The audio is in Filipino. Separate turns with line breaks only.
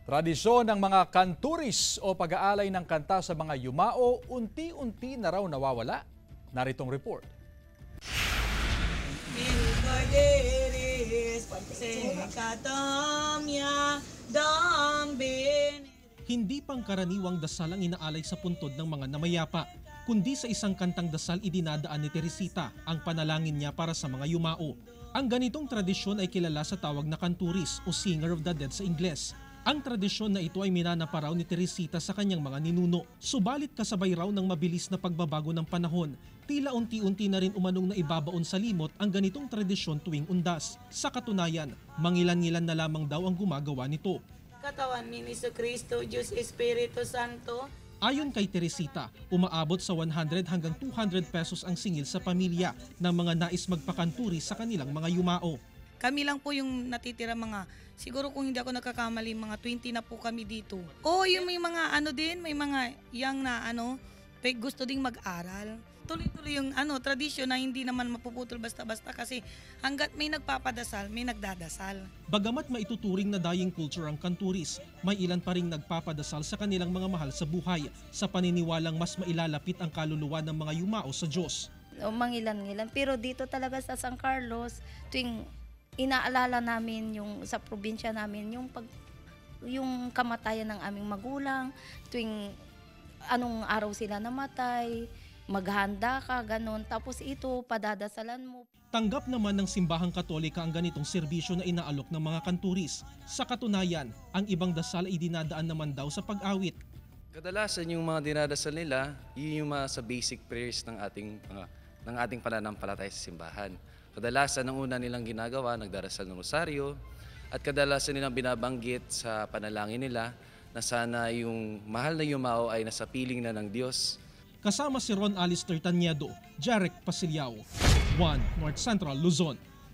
Tradisyon ng mga kanturis o pag-aalay ng kanta sa mga yumao unti-unti na raw nawawala. Naritong report.
Hindi pangkaraniwang dasal ang inaalay sa puntod ng mga namayapa, kundi sa isang kantang dasal idinadaan ni Teresita ang panalangin niya para sa mga yumao. Ang ganitong tradisyon ay kilala sa tawag na kanturis o singer of the dead sa Ingles. Ang tradisyon na ito ay minanapa raw ni Teresita sa kanyang mga ninuno. Subalit kasabay raw ng mabilis na pagbabago ng panahon, tila unti-unti na rin umanong na ibabaon sa limot ang ganitong tradisyon tuwing undas. Sa katunayan, mangilan-ngilan na lamang daw ang gumagawa nito.
Katawan ni Kristo, Diyos Espiritu Santo.
Ayon kay Teresita, umaabot sa 100 hanggang 200 pesos ang singil sa pamilya ng mga nais magpakanturi sa kanilang mga yumao.
Kami lang po yung natitira mga, siguro kung hindi ako nagkakamali, mga 20 na po kami dito. Yung may mga may mga young na gusto ding mag-aral. Tuloy-tuloy yung tradisyon na hindi naman mapuputol basta-basta kasi hanggat may nagpapadasal, may nagdadasal.
Bagamat maituturing na dying culture ang kanturis, may ilan pa ring nagpapadasal sa kanilang mga mahal sa buhay sa paniniwalang mas mailalapit ang kaluluwa ng mga yumao sa Diyos.
Mangilan-ngilan, pero dito talaga sa San Carlos, tuwing inaalala namin yung sa probinsya namin yung kamatayan ng aming magulang, tuwing anong araw sila namatay, maghanda ka, ganun. Tapos ito, padadasalan mo.
Tanggap naman ng simbahang Katolika ang ganitong serbisyo na inaalok ng mga kanturis. Sa katunayan, ang ibang dasal ay dinadaan naman daw sa pag-awit.
Kadalasan yung mga dinadasal nila, yun yung mga sa basic prayers ng ating pananampalataya sa simbahan. Kadalasan ang una nilang ginagawa, nagdarasal ng rosaryo, at kadalasan nilang binabanggit sa panalangin nila na sana yung mahal na yumao ay nasa piling na ng Diyos.
Kasama si Ron Alistair Tanyedo, Jarek Pasilyao, 1 North Central Luzon.